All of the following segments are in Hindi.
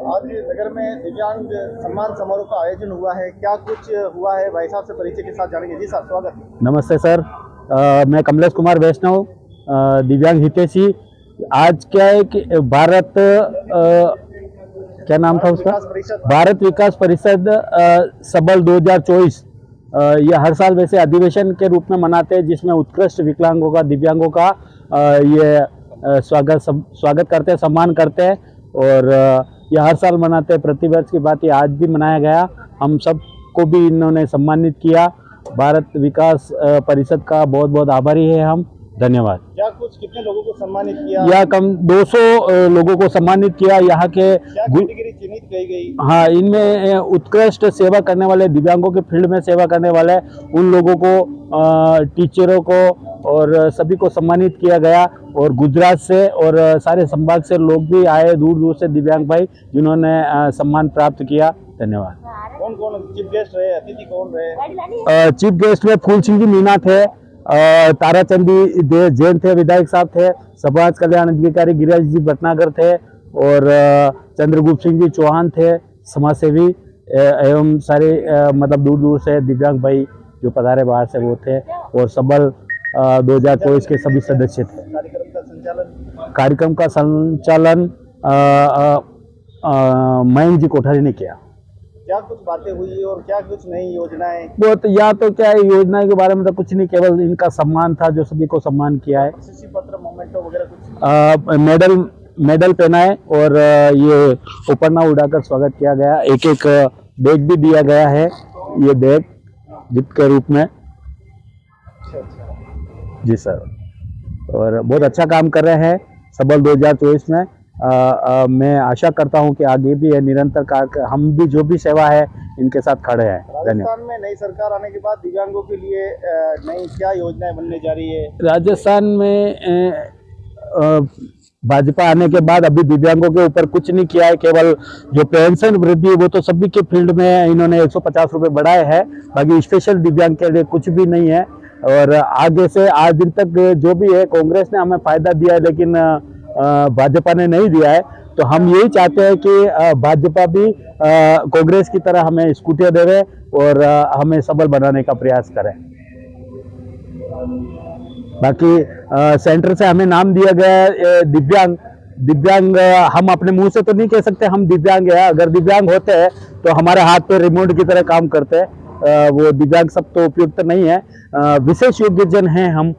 आज नगर में दिव्यांग सम्मान समारोह का आयोजन हुआ है, क्या कुछ हुआ है भाई साहब से परिचय के साथ जानेंगे। जी साहब स्वागत। नमस्ते सर, मैं कमलेश कुमार वैष्णव, दिव्यांग हितैषी। आज क्या है कि भारत क्या नाम था उसका, भारत विकास परिषद सबल 2024 ये हर साल वैसे अधिवेशन के रूप में मनाते हैं, जिसमें उत्कृष्ट विकलांगों का, दिव्यांगों का ये स्वागत करते हैं, सम्मान करते हैं और ये हर साल मनाते हैं। प्रतिवर्ष की बात ये आज भी मनाया गया। हम सबको भी इन्होंने सम्मानित किया। भारत विकास परिषद का बहुत बहुत आभारी है हम। धन्यवाद। क्या कुछ कितने लोगों को सम्मानित किया? यह कम 200 लोगों को सम्मानित किया। यहाँ के कैटेगरी चिन्हित की गई? हाँ, इनमें उत्कृष्ट सेवा करने वाले, दिव्यांगों के फील्ड में सेवा करने वाले उन लोगों को, टीचरों को और सभी को सम्मानित किया गया। और गुजरात से और सारे संभाग से लोग भी आए, दूर दूर से दिव्यांग भाई, जिन्होंने सम्मान प्राप्त किया। धन्यवाद। कौन कौन चीफ गेस्ट रहे, अतिथि कौन रहे? चीफ गेस्ट में फूल सिंह जी मीना थे, ताराचंदी जैन थे, विधायक साहब थे, समाज कल्याण अधिकारी गिरिराज जी भटनागर थे और चंद्रगुप्त सिंह जी चौहान थे, समाजसेवी एवं सारे मतलब दूर दूर से दिव्यांग भाई जो पधारे बाहर से वो थे और सबल 2024 के सभी सदस्य थे। कार्यक्रम का संचालन मयंक जी कोठारी ने किया। क्या कुछ बातें हुई और क्या कुछ नई योजनाएं? वो तो या तो क्या है, योजना के बारे में तो कुछ नहीं, केवल इनका सम्मान था जो सभी को सम्मान किया है। प्रशस्ति पत्र, मोमेंटो वगैरह कुछ? मेडल पहनाए और ये उपरना उड़ाकर स्वागत किया गया। एक एक बैग भी दिया गया है, ये बैग गिफ्ट के रूप में। जी सर, और बहुत अच्छा काम कर रहे हैं सबल 2024 में। मैं आशा करता हूं कि आगे भी ये निरंतर हम भी जो भी सेवा है इनके साथ खड़े हैं। राजस्थान में नई सरकार आने के बाद दिव्यांगों के लिए नई क्या योजनाएं बनने जा रही है? राजस्थान में भाजपा आने के बाद अभी दिव्यांगों के ऊपर कुछ नहीं किया है। केवल जो पेंशन वृद्धि है वो तो सभी के फील्ड में इन्होंने 150 रुपये बढ़ाए हैं, बाकी स्पेशल दिव्यांग के लिए कुछ भी नहीं है। और आगे से आज दिन तक जो भी है, कांग्रेस ने हमें फायदा दिया है लेकिन भाजपा ने नहीं दिया है। तो हम यही चाहते हैं कि भाजपा भी कांग्रेस की तरह हमें स्कूटियां देवे और हमें सबल बनाने का प्रयास करें। बाकी सेंटर से हमें नाम दिया गया है दिव्यांग। हम अपने मुंह से तो नहीं कह सकते हम दिव्यांग है। अगर दिव्यांग होते हैं तो हमारे हाथ पे रिमोट की तरह काम करते हैं। वो दिव्यांग सब तो उपयुक्त नहीं है। विशेष योग्य जन हैं हम,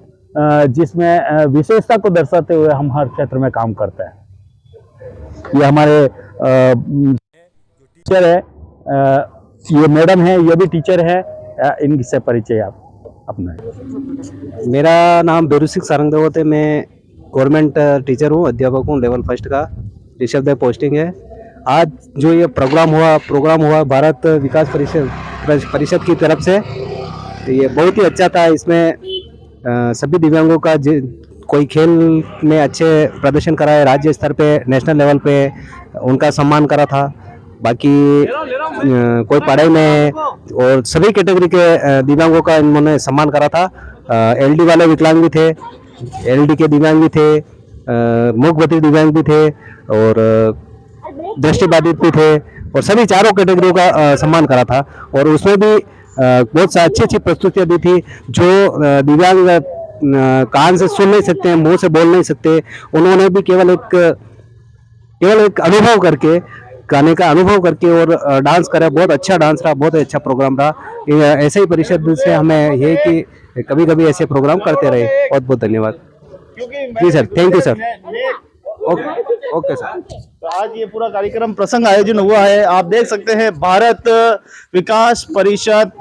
जिसमें विशेषता को दर्शाते हुए हम हर क्षेत्र में काम करते हैं। ये हमारे टीचर है, ये मैडम है, ये भी टीचर है। इनसे परिचय आप अपना। मेरा नाम बेरू सिंह सारंगदेवत है। मैं गवर्नमेंट टीचर हूँ, अध्यापक हूँ, लेवल 1 का ऋषभ पोस्टिंग है। आज जो ये प्रोग्राम हुआ भारत विकास परिषद की तरफ से, ये बहुत ही अच्छा था। इसमें सभी दिव्यांगों का कोई खेल में अच्छे प्रदर्शन करा है, राज्य स्तर पे, नेशनल लेवल पे उनका सम्मान करा था। बाकी कोई पढ़ाई में और सभी कैटेगरी के दिव्यांगों का इन्होंने सम्मान करा था। एलडी वाले विकलांग भी थे, एलडी के दिव्यांग भी थे, मूकबधिर दिव्यांग भी थे और दृष्टिबाधित भी थे और सभी चारों कैटेगरियों का सम्मान करा था। और उसमें भी बहुत अच्छी अच्छी प्रस्तुतियाँ दी थी। जो दिव्यांग कान से सुन नहीं सकते हैं, मुंह से बोल नहीं सकते, उन्होंने भी केवल एक अनुभव करके, गाने का अनुभव करके और डांस करा। बहुत अच्छा डांस रहा, बहुत अच्छा प्रोग्राम रहा। ऐसे ही परिषद से हमें ये कि कभी कभी ऐसे प्रोग्राम करते रहे। बहुत बहुत धन्यवाद। जी sir, thank you sir. Okay sir. तो आज ये पूरा कार्यक्रम प्रसंग आयोजन हुआ है। आप देख सकते हैं भारत विकास परिषद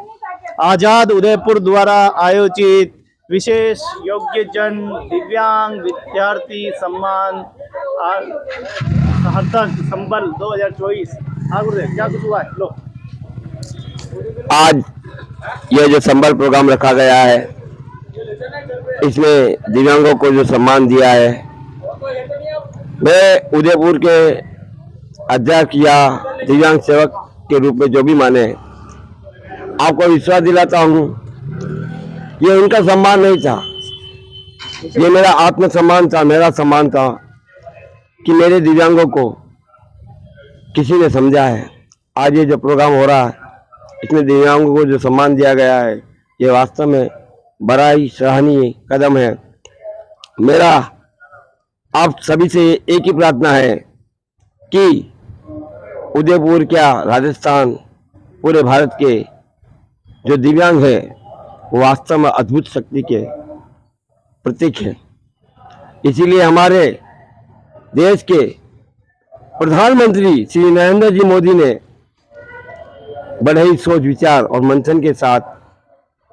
आजाद उदयपुर द्वारा आयोजित विशेष योग्य जन दिव्यांग विद्यार्थी सम्मान सहायता संबल 2024। क्या कुछ हुआ है? लो, आज यह जो संबल प्रोग्राम रखा गया है, इसमें दिव्यांगों को जो सम्मान दिया है, मैं उदयपुर के अध्यक्ष या दिव्यांग सेवक के रूप में जो भी माने, आपको विश्वास दिलाता हूँ, ये उनका सम्मान नहीं था, ये मेरा आत्मसम्मान था, मेरा सम्मान था कि मेरे दिव्यांगों को किसी ने समझा है। आज ये जो प्रोग्राम हो रहा है, इसमें दिव्यांगों को जो सम्मान दिया गया है, ये वास्तव में बड़ा ही सराहनीय कदम है। मेरा आप सभी से एक ही प्रार्थना है कि उदयपुर क्या राजस्थान, पूरे भारत के जो दिव्यांग है वो वास्तव में अद्भुत शक्ति के प्रतीक है। इसीलिए हमारे देश के प्रधानमंत्री श्री नरेंद्र जी मोदी ने बड़े ही सोच विचार और मंथन के साथ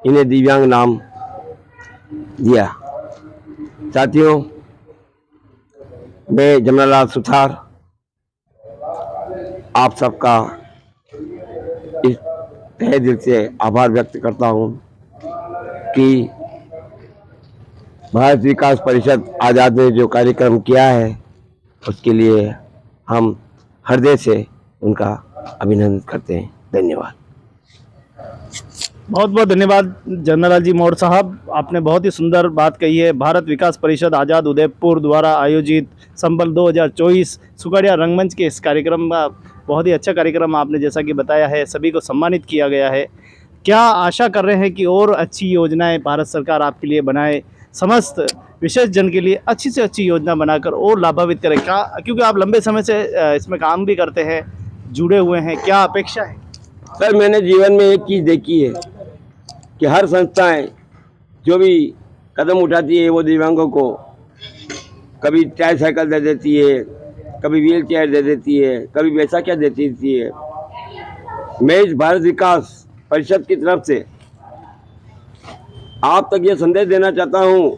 इन्हें दिव्यांग नाम दिया। साथियों, मैं जमनालाल सुथार आप सबका इस तहे दिल से आभार व्यक्त करता हूं कि भारत विकास परिषद आज़ाद ने जो कार्यक्रम किया है उसके लिए हम हृदय से उनका अभिनंदन करते हैं। धन्यवाद। बहुत बहुत धन्यवाद जनरल जी मौर्य साहब, आपने बहुत ही सुंदर बात कही है। भारत विकास परिषद आज़ाद उदयपुर द्वारा आयोजित संबल 2024 सुकड़िया रंगमंच के इस कार्यक्रम का बहुत ही अच्छा कार्यक्रम आपने जैसा कि बताया है, सभी को सम्मानित किया गया है। क्या आशा कर रहे हैं कि और अच्छी योजनाएं भारत सरकार आपके लिए बनाए, समस्त विशेष जन के लिए अच्छी से अच्छी योजना बनाकर और लाभान्वित करें? क्या, क्योंकि आप लंबे समय से इसमें काम भी करते हैं, जुड़े हुए हैं, क्या अपेक्षा है? सर, मैंने जीवन में एक चीज़ देखी है कि हर संस्थाएं जो भी कदम उठाती है वो दिव्यांगों को कभी ट्राईसाइकिल दे देती है, कभी व्हील चेयर दे देती है, कभी वैसा क्या दे देती है। मैं इस भारत विकास परिषद की तरफ से आप तक ये संदेश देना चाहता हूँ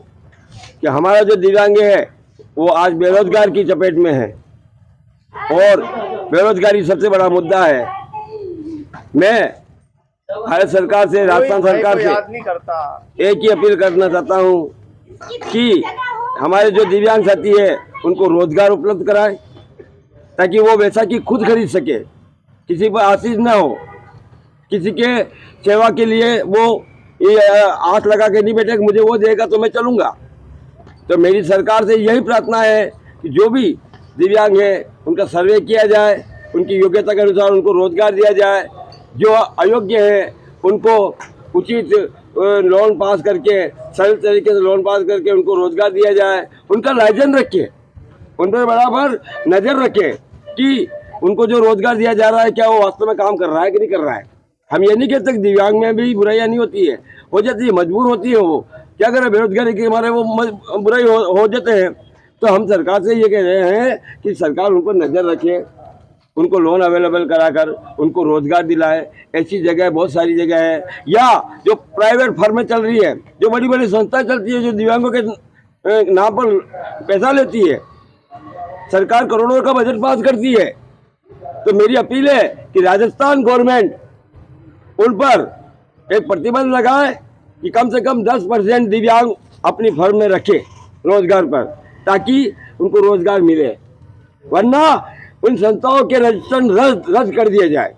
कि हमारा जो दिव्यांग है वो आज बेरोजगार की चपेट में है और बेरोजगारी सबसे बड़ा मुद्दा है। मैं भारत सरकार से, राजस्थान सरकार से एक ही अपील करना चाहता हूँ कि हमारे जो दिव्यांग साथी है उनको रोजगार उपलब्ध कराएं ताकि वो वैसा कि खुद खरीद सके, किसी पर आशीष ना हो, किसी के सेवा के लिए वो ये आस लगा के नहीं बैठे कि मुझे वो देगा तो मैं चलूँगा। तो मेरी सरकार से यही प्रार्थना है कि जो भी दिव्यांग है उनका सर्वे किया जाए, उनकी योग्यता के अनुसार उनको रोजगार दिया जाए, जो अयोग्य है उनको उचित लोन पास करके, सरल तरीके से लोन पास करके उनको रोजगार दिया जाए, उनका लाइसेंस रखे, उन पर बराबर नज़र रखे कि उनको जो रोजगार दिया जा रहा है क्या वो वास्तव में काम कर रहा है कि नहीं कर रहा है। हम ये नहीं कहते कि दिव्यांग में भी बुराइयां नहीं होती है, हो जाती है, मजबूर होती है, वो क्या करें, बेरोजगारी के हमारे वो बुराई हो जाते हैं। तो हम सरकार से ये कह रहे हैं कि सरकार उन पर नज़र रखे, उनको लोन अवेलेबल कराकर उनको रोजगार दिलाए। ऐसी जगह बहुत सारी जगह है, या जो प्राइवेट फर्में चल रही है, जो बड़ी बड़ी संस्थाएं चलती है जो दिव्यांगों के नाम पर पैसा लेती है, सरकार करोड़ों का बजट पास करती है। तो मेरी अपील है कि राजस्थान गवर्नमेंट उन पर एक प्रतिबंध लगाए कि कम से कम 10% दिव्यांग अपनी फर्म में रखे रोजगार पर, ताकि उनको रोजगार मिले। वरना उन संस्थाओं के रजिस्ट्रेशन रद्द कर दिए जाए,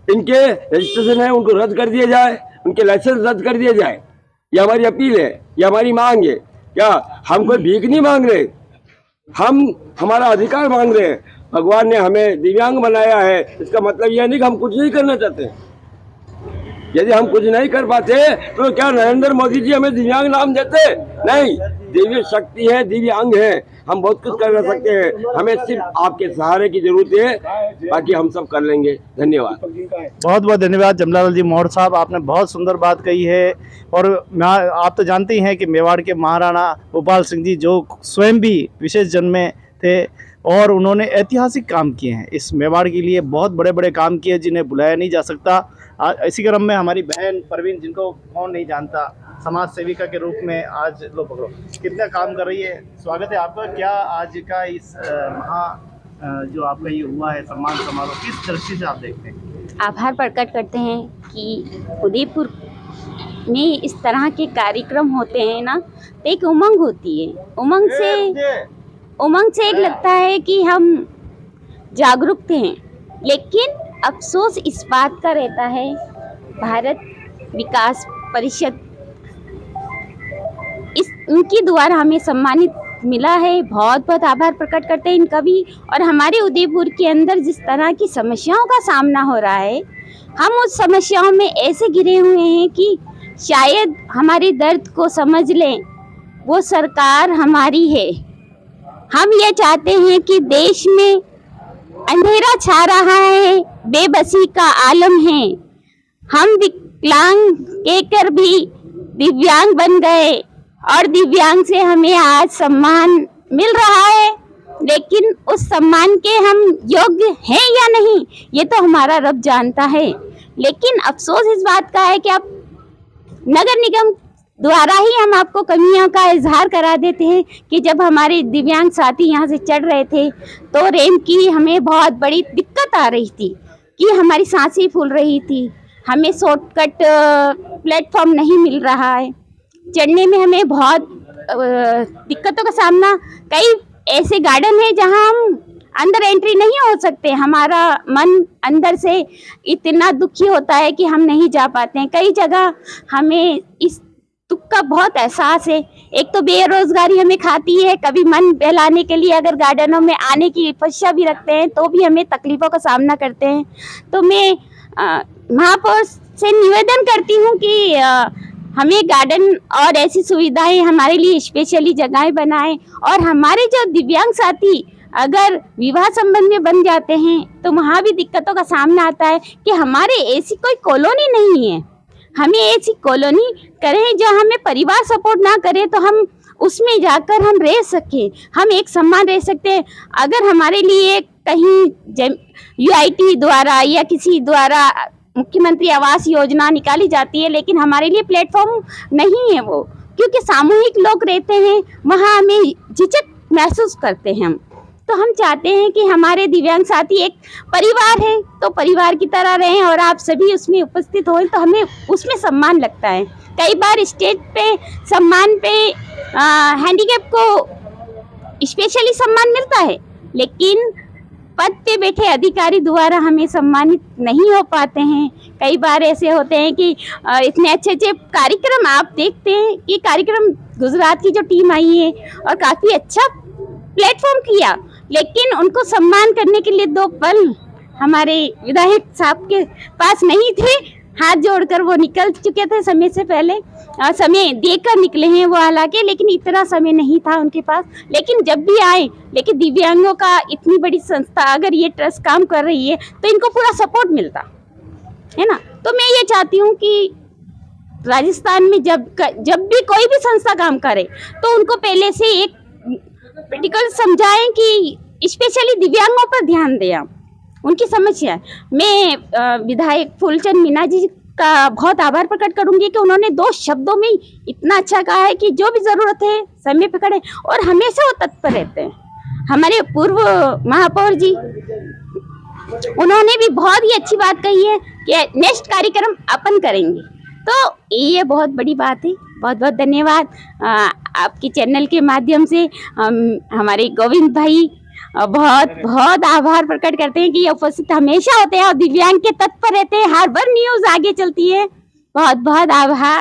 इनके रजिस्ट्रेशन है उनको रद्द कर दिया जाए, उनके लाइसेंस रद्द कर दिए जाए। ये हमारी अपील है, ये हमारी मांग है। क्या हम कोई भीख नहीं मांग रहे, हम हमारा अधिकार मांग रहे हैं। भगवान ने हमें दिव्यांग बनाया है, इसका मतलब यह नहीं कि हम कुछ नहीं करना चाहते। यदि हम कुछ नहीं कर पाते तो क्या नरेंद्र मोदी जी हमें दिव्यांग नाम देते? नहीं, दिव्य शक्ति है, दिव्य अंग है, हम बहुत कुछ कर सकते हैं। हमें सिर्फ आपके सहारे की जरूरत है, बाकी हम सब कर लेंगे। धन्यवाद। बहुत बहुत धन्यवाद जमनालाल जी मौर्य साहब, आपने बहुत सुंदर बात कही है। और आप तो जानते ही हैं कि मेवाड़ के महाराणा भोपाल सिंह जी जो स्वयं भी विशेष जन में थे और उन्होंने ऐतिहासिक काम किए हैं, इस मेवाड़ के लिए बहुत बड़े बड़े काम किए जिन्हें भुलाया नहीं जा सकता। इसी क्रम में हमारी बहन परवीन, जिनको कौन नहीं जानता, समाज सेविका के रूप में आज लो पकड़ो कितना काम कर रही है। स्वागत है आपका। क्या आज का इस जो आपका ये हुआ है सम्मान समारोह, किस दृष्टि से आप देखते हैं? आभार प्रकट करते हैं कि उदयपुर में इस तरह के कार्यक्रम होते हैं ना, तो एक उमंग होती है। उमंग से एक लगता है कि हम जागरूक हैं, लेकिन अफसोस इस बात का रहता है भारत विकास परिषद इनके द्वारा हमें सम्मानित मिला है, बहुत बहुत आभार प्रकट करते हैं इनका भी। और हमारे उदयपुर के अंदर जिस तरह की समस्याओं का सामना हो रहा है, हम उस समस्याओं में ऐसे घिरे हुए हैं कि शायद हमारे दर्द को समझ लें वो सरकार हमारी है। हम ये चाहते हैं कि देश में अंधेरा छा रहा है, बेबसी का आलम है। हम विकलांग कहकर भी दिव्यांग बन गए और दिव्यांग से हमें आज सम्मान मिल रहा है, लेकिन उस सम्मान के हम योग्य हैं या नहीं ये तो हमारा रब जानता है। लेकिन अफसोस इस बात का है कि अब नगर निगम द्वारा ही हम आपको कमियों का इजहार करा देते हैं कि जब हमारे दिव्यांग साथी यहाँ से चढ़ रहे थे तो रैंप की हमें बहुत बड़ी दिक्कत आ रही थी कि हमारी सांसें फूल रही थी, हमें शॉर्टकट प्लेटफॉर्म नहीं मिल रहा है, चढ़ने में हमें बहुत दिक्कतों का सामना। कई ऐसे गार्डन है जहाँ हम अंदर एंट्री नहीं हो सकते, हमारा मन अंदर से इतना दुखी होता है कि हम नहीं जा पाते हैं। कई जगह हमें इस दुख का बहुत एहसास है। एक तो बेरोजगारी हमें खाती है, कभी मन बहलाने के लिए अगर गार्डनों में आने की इच्छा भी रखते हैं तो भी हमें तकलीफों का सामना करते हैं। तो मैं महापौर से निवेदन करती हूँ कि हमें गार्डन और ऐसी सुविधाएं हमारे लिए स्पेशली जगहें बनाएं, और हमारे जो दिव्यांग साथी अगर विवाह संबंध में बन जाते हैं तो वहाँ भी दिक्कतों का सामना आता है कि हमारे ऐसी कोई कॉलोनी नहीं है। हमें ऐसी कॉलोनी करें जो हमें परिवार सपोर्ट ना करे तो हम उसमें जाकर हम रह सकें, हम एक सम्मान रह सकते हैं। अगर हमारे लिए कहीं UIT द्वारा या किसी द्वारा मुख्यमंत्री आवास योजना निकाली जाती है, लेकिन हमारे लिए प्लेटफॉर्म नहीं है वो, क्योंकि सामूहिक लोग रहते हैं वहाँ हमें झिझक महसूस करते हैं हम। तो हम चाहते हैं कि हमारे दिव्यांग साथी एक परिवार है तो परिवार की तरह रहें और आप सभी उसमें उपस्थित हों तो हमें उसमें सम्मान लगता है। कई बार स्टेज पे सम्मान पे हैंडीकैप को स्पेशली सम्मान मिलता है, लेकिन पद पे बैठे अधिकारी द्वारा हमें सम्मानित नहीं हो पाते हैं। कई बार ऐसे होते हैं कि इतने अच्छे अच्छे कार्यक्रम आप देखते हैं कि कार्यक्रम गुजरात की जो टीम आई है और काफ़ी अच्छा प्लेटफॉर्म किया, लेकिन उनको सम्मान करने के लिए 2 पल हमारे विधायक साहब के पास नहीं थे। हाथ जोड़कर वो निकल चुके थे समय से पहले, समय देकर निकले हैं वो हालांकि, लेकिन इतना समय नहीं था उनके पास। लेकिन जब भी आए, लेकिन दिव्यांगों का इतनी बड़ी संस्था अगर ये ट्रस्ट काम कर रही है तो इनको पूरा सपोर्ट मिलता है ना। तो मैं ये चाहती हूँ कि राजस्थान में जब भी कोई भी संस्था काम करे तो उनको पहले से एक प्रैक्टिकल समझाएं कि स्पेशली दिव्यांगों पर ध्यान दें आप, उनकी समस्या। मैं विधायक फूलचंद मीना जी का बहुत आभार प्रकट करूंगी कि उन्होंने 2 शब्दों में इतना अच्छा कहा है कि जो भी जरूरत है समय पे खड़े, और हमेशा वो तत्पर रहते हैं। हमारे पूर्व महापौर जी उन्होंने भी बहुत ही अच्छी बात कही है कि नेक्स्ट कार्यक्रम अपन करेंगे, तो ये बहुत बड़ी बात है। बहुत बहुत धन्यवाद। आपके चैनल के माध्यम से हमारे गोविंद भाई बहुत बहुत आभार प्रकट करते हैं कि ये उपस्थित हमेशा होते हैं और दिव्यांग के तत्पर रहते हैं, हर बार न्यूज़ आगे चलती है। बहुत बहुत आभार।